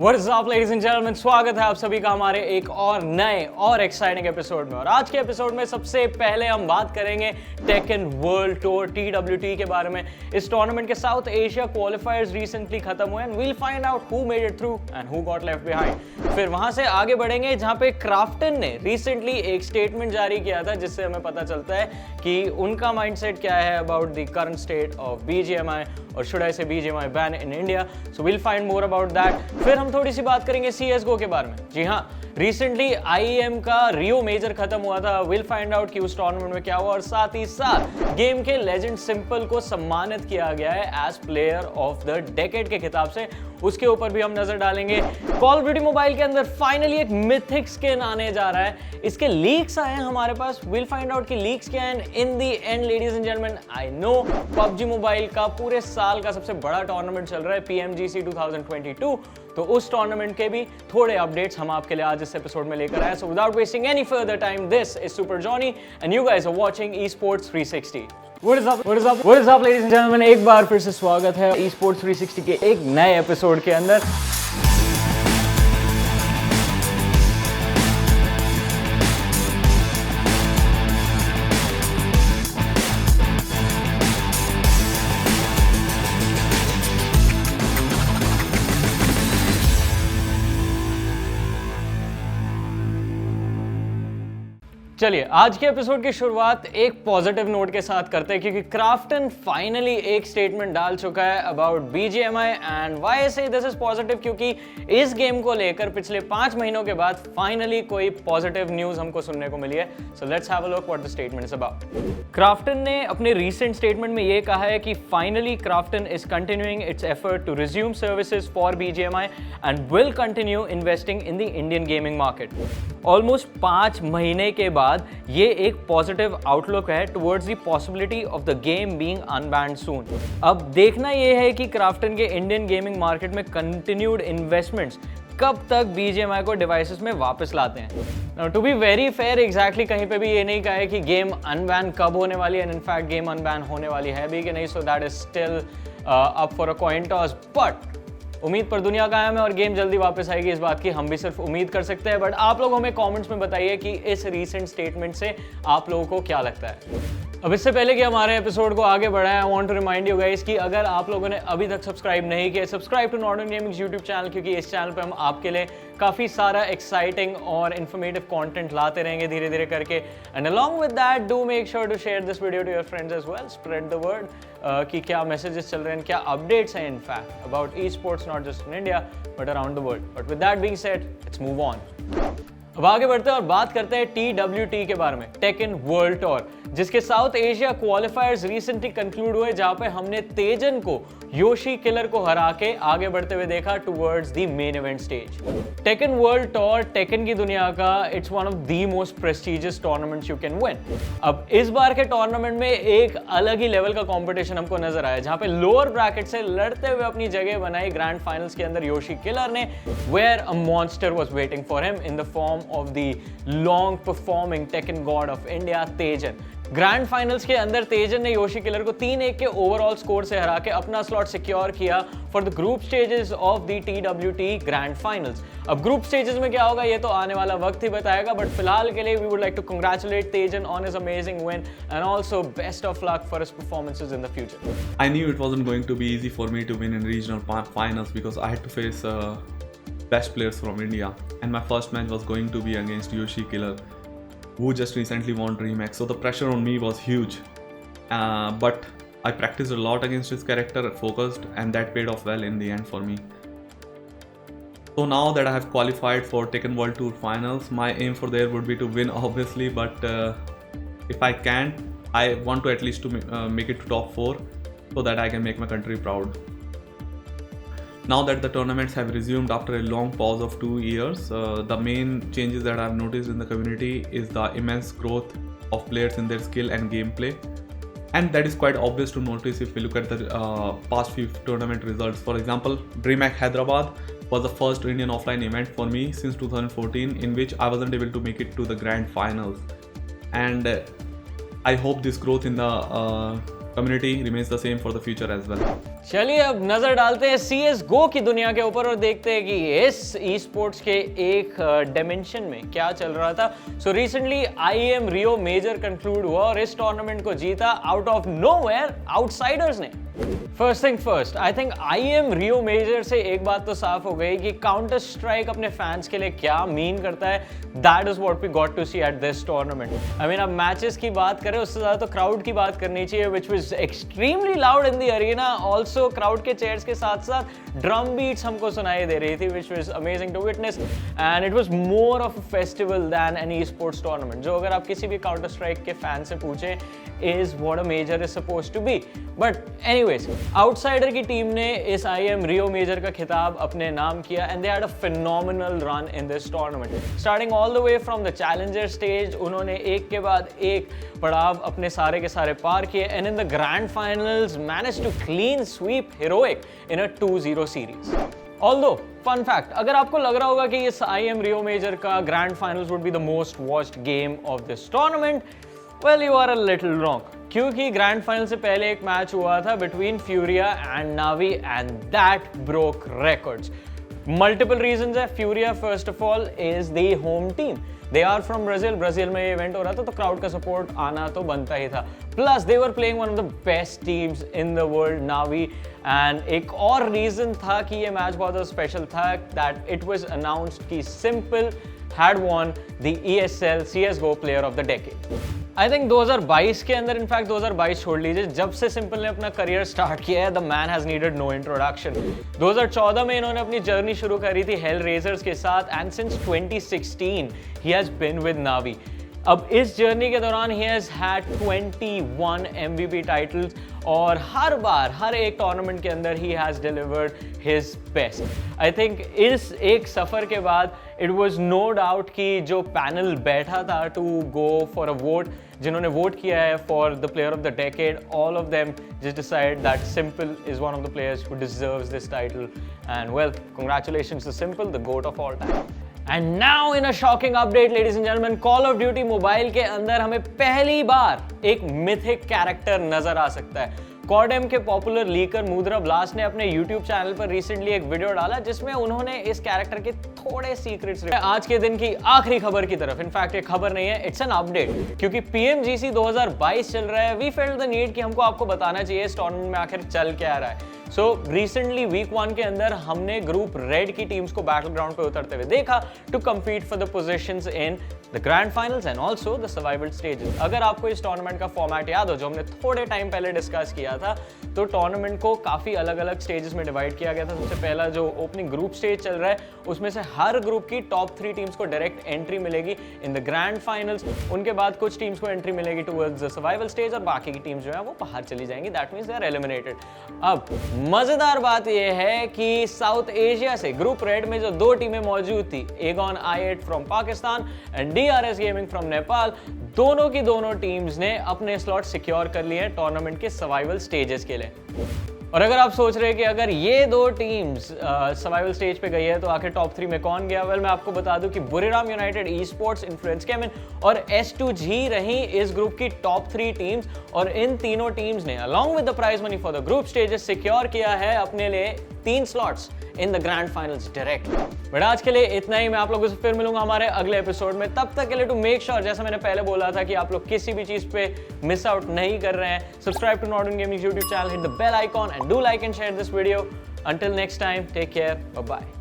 What is up, ladies and gentlemen? स्वागत है आप सभी का हमारे एक और नए और एक्साइटिंग एपिसोड में। और आज के एपिसोड में सबसे पहले हम बात करेंगे टेकन वर्ल्ड टूर TWT के बारे में। इस टूर्नामेंट के साउथ एशिया क्वालिफायर्स रिसेंटली खत्म हुए and we'll find out who made it through and who got left behind. फिर वहां से आगे बढ़ेंगे जहां पे क्राफ्टन ने रिसेंटली एक स्टेटमेंट जारी किया था जिससे हमें पता चलता है कि उनका माइंडसेट क्या है about the current state of BGMI और should I say BGMI ban in India. So we'll find more about that. फिर हम थोड़ी सी बात करेंगे CSGO के बारे में। जी हाँ, रिसेंटली IEM का रियो मेजर खत्म हुआ था। विल फाइंड आउट कि उस टूर्नामेंट में क्या हुआ और साथ ही साथ गेम के लेजेंड सिंपल को सम्मानित किया गया है as player of the decade के खिताब से, उसके ऊपर भी हम नजर डालेंगे। कॉल ऑफ ड्यूटी मोबाइल के अंदर फाइनली एक मिथिक स्किन आने जा रहा है। इसके लीक्स आए हैं हमारे पास। विल फाइंड आउट कि लीक्स क्या हैं। In the end ladies and gentleman, I know PUBG mobile का पूरे साल का सबसे बड़ा टूर्नामेंट चल रहा है PMGC 2022, तो उस टूर्नामेंट के भी थोड़े अपडेट्स हम आपके लिए आज इस एपिसोड में लेकर आए। So without wasting any further time, this is super Johnny and you guys are watching eSports 360। What is up, ladies and gentlemen? एक बार फिर से स्वागत है eSports 360 के एक नए एपिसोड के अंदर। चलिए आज के एपिसोड की शुरुआत एक पॉजिटिव नोट के साथ करते हैं क्योंकि क्राफ्टन फाइनली एक स्टेटमेंट डाल चुका है about BGMI and why I से दिस इज पॉजिटिव, क्योंकि इस गेम को लेकर पिछले 5 महीनों के बाद फाइनली कोई पॉजिटिव न्यूज हमको सुनने को मिली है। So let's have a look what the statement is about. Krafton ने अपने रीसेंट स्टेटमेंट में ये कहा है कि finally Krafton is continuing its effort to resume services for BGMI and will continue investing in the Indian gaming market. Almost 5 महीने के बाद ये एक पॉजिटिव आउटलुक है towards the possibility of the game being unbanned soon. अब देखना ये है कि क्राफ्टन के इंडियन गेमिंग मार्केट में कंटिन्यूड इन्वेस्टमेंट्स कब तक BGMI को डिवाइसेस में वापस लाते हैं। To be very fair, exactly कहीं पे भी ये नहीं कहा है कि गेम अनबैन कब होने वाली है, एंड इनफैक्ट गेम अनबैन होने वाली है भी कि नहीं। So that is still up for a coin toss, but उम्मीद पर दुनिया कायम है और गेम जल्दी वापस आएगी, इस बात की हम भी सिर्फ उम्मीद कर सकते हैं। बट आप लोग हमें कमेंट्स में बताइए कि इस रीसेंट स्टेटमेंट से आप लोगों को क्या लगता है। अब इससे पहले कि हमारे एपिसोड को आगे बढ़ाएं, I want to remind you guys कि अगर आप लोगों ने अभी तक सब्सक्राइब नहीं किया, subscribe to Nordan gaming YouTube channel, क्योंकि इस चैनल पे हम आपके लिए काफ़ी सारा एक्साइटिंग और इन्फॉर्मेटिव कंटेंट लाते रहेंगे धीरे धीरे करके। And along with that do make sure to share this video to your friends as well, spread the word कि क्या मैसेजेस चल रहे हैं, क्या अपडेट्स हैं in fact about eSports not just in India but around the world. But with that being said, let's move on. अब आगे बढ़ते हैं और बात करते हैं TWT के बारे में, टेकन वर्ल्ड टूर, जिसके साउथ एशिया क्वालिफायर्स रिसेंटली कंक्लूड हुए, जहां पे हमने तेजन को योशी किलर को हरा के आगे बढ़ते हुए देखा towards the main event stage. Taken world tour taken की दुनिया का it's one of the most prestigious tournaments you can win. अब इस बार के टूर्नामेंट में एक अलग ही लेवल का कंपटीशन हमको नजर आया, जहां पे लोअर ब्रैकेट से लड़ते हुए अपनी जगह बनाई ग्रैंड फाइनल्स के अंदर योशी किलर ने, where a monster was waiting for him in the form of the long performing Tekken god of India, Tejan. Grand finals के अंदर तेजन ने योशी किलर को 3-1 के ओवरऑल स्कोर से हरा के अपना स्लॉट सिक्योर किया for the group stages of the TWT grand finals. अब ग्रुप स्टेजेस में क्या होगा ये तो आने वाला वक्त ही बताएगा, बट फिलहाल के लिए we would like to congratulate Tejan on his amazing win and also best of luck for his performances in the future. I knew it wasn't going to be easy for me to win in regional finals because I had to face best players from India, and my first match was going to be against Yoshi Killer, who just recently won DreamHack. So the pressure on me was huge, but I practiced a lot against his character, focused, and that paid off well in the end for me. So now that I have qualified for Tekken World Tour Finals, my aim for there would be to win obviously, but if I can't, I want to at least to make it to top 4 so that I can make my country proud. Now that the tournaments have resumed after a long pause of 2 years, the main changes that I've noticed in the community is the immense growth of players in their skill and gameplay, and that is quite obvious to notice if we look at the past few tournament results. For example, DreamHack Hyderabad was the first Indian offline event for me since 2014 in which I wasn't able to make it to the grand finals, and I hope this growth in the community remains the same for the future as well. चलिए अब नजर डालते हैं CSGO की दुनिया के ऊपर और देखते हैं कि इस ई स्पोर्ट्स के एक डायमेंशन में क्या चल रहा था। So recently IEM Rio major conclude हुआ और इस टूर्नामेंट को जीता आउट ऑफ नोवेयर आउटसाइडर्स ने। First thing first, I think IEM Rio major से एक बात तो साफ हो गई कि काउंटर स्ट्राइक अपने फैंस के लिए क्या मीन करता है। That is what we got to see at this tournament. I mean अब मैचेस की बात करें उससे ज्यादा तो क्राउड की बात करनी चाहिए, which was extremely loud in the arena. Also crowd के चेयर्स के साथ साथ ड्रम बीट्स हमको सुनाई दे रही थी, which was amazing to witness and it was more of a festival than an esports tournament, जो अगर आप किसी भी काउंटर स्ट्राइक के फैन से पूछें is what a major is supposed to be. But anyways, outsider की team ने इस IEM रियो मेजर का खिताब अपने नाम किया and they had a phenomenal run in this tournament. Starting all the way from the challenger stage, उन्होंने एक के बाद एक पड़ाव अपने सारे के सारे पार किए and in the grand finals managed to clean sweep Heroic in a 2-0 series. Although, fun fact, अगर आपको लग रहा होगा कि इस IEM रियो मेजर का grand finals would be the most watched game of this tournament, well, you are a little wrong. क्योंकि grand final से पहले एक मैच हुआ था between Furia and Navi and that broke records. Multiple reasons है। Furia first of all is the home team, they are from Brazil, Brazil में ये event हो रहा था तो क्राउड का सपोर्ट आना तो बनता ही था। Plus they were playing one of the best teams in the world, Navi. And एक और रीजन था कि ये मैच बहुत स्पेशल था, दैट इट वाज अनाउंस्ड कि simple had won the ESL CSGO Player of the Decade. I think 2022 के अंदर, इनफैक्ट 2022 छोड़ लीजिए, जब से सिंपल ने अपना करियर स्टार्ट किया है, the man has needed no introduction. 2014 में इन्होंने अपनी जर्नी शुरू करी थी हेल रेजर्स के साथ and since 2016 he has been with Navi. अब इस जर्नी के दौरान he has had 21 MVP titles और हर बार हर एक टूर्नामेंट के अंदर he has delivered his best. I think इस एक सफ़र के बाद इट वाज नो डाउट कि जो पैनल बैठा था to go for a vote, जिन्होंने वोट किया है for the player of the decade, all of them just decide that simple is one of the players who deserves this title and well congratulations to simple, the goat of all time. And now in a shocking update, ladies and gentlemen, Call of Duty Mobile के अंदर हमें पहली बार एक mythic character नजर आ सकता है। कॉर्डेम के popular liquor मुद्रा ब्लास्ट ने अपने YouTube चैनल पर रिसेंटली एक वीडियो डाला जिसमें उन्होंने इस कैरेक्टर के थोड़े सीक्रेट्स आज के दिन की आखिरी खबर की तरफ। इनफैक्ट ये खबर नहीं है, इट्स एन अपडेट, क्योंकि PMGC 2022 चल रहा है। वी फेल्ट द नीड कि हमको आपको बताना चाहिए इस टूर्नामेंट में आखिर चल क्या रहा है। सो रिसेंटली वीक 1 के अंदर हमने ग्रुप रेड की टीम्स को बैटल ग्राउंड पे उतरते हुए देखा to compete for the positions in the grand finals and also the survival stages. अगर आपको इस टूर्नामेंट का फॉर्मेट याद हो जो हमने थोड़े टाइम पहले डिस्कस किया था, तो टूर्नामेंट को काफ़ी अलग अलग स्टेजेस में डिवाइड किया गया था। सबसे पहला जो ओपनिंग ग्रुप स्टेज चल रहा है उसमें से हर ग्रुप की टॉप 3 टीम्स को डायरेक्ट एंट्री मिलेगी इन द ग्रैंड फाइनल्स। उनके बाद कुछ टीम्स को एंट्री मिलेगी टुवर्ड्स द सर्वाइवल स्टेज और बाकी की टीम्स जो है वो बाहर चली जाएंगी। That means they are eliminated. अब मजेदार बात यह है कि साउथ एशिया से ग्रुप रेड में जो 2 टीमें मौजूद थी, Aegon i8 from Pakistan and DRS gaming from Nepal, दोनों की दोनों टीम्स ने अपने स्लॉट सिक्योर कर लिए हैं टूर्नामेंट के सर्वाइवल स्टेजेस के लिए। और अगर आप सोच रहे हैं कि अगर ये 2 टीम्स सर्वाइवल स्टेज पे गई है तो आखिर टॉप 3 में कौन गया, वेल मैं आपको बता दूं कि Buriram United, e sports, influence gaming और S2G रही इस ग्रुप की टॉप 3 टीम्स और इन तीनों टीम्स ने along with the prize money for the group stages secure किया है अपने लिए 3 slots in the grand finals direct. But आज के लिए इतना ही। मैं आप लोगों से फिर मिलूंगा हमारे अगले एपिसोड में। तब तक के लिए टू मेक श्योर, जैसा मैंने पहले बोला था, कि आप लोग किसी भी चीज पे मिस आउट नहीं कर रहे हैं, subscribe to Nordan gaming YouTube channel, hit the bell icon and do like and share this video. Until next time, take care, bye bye.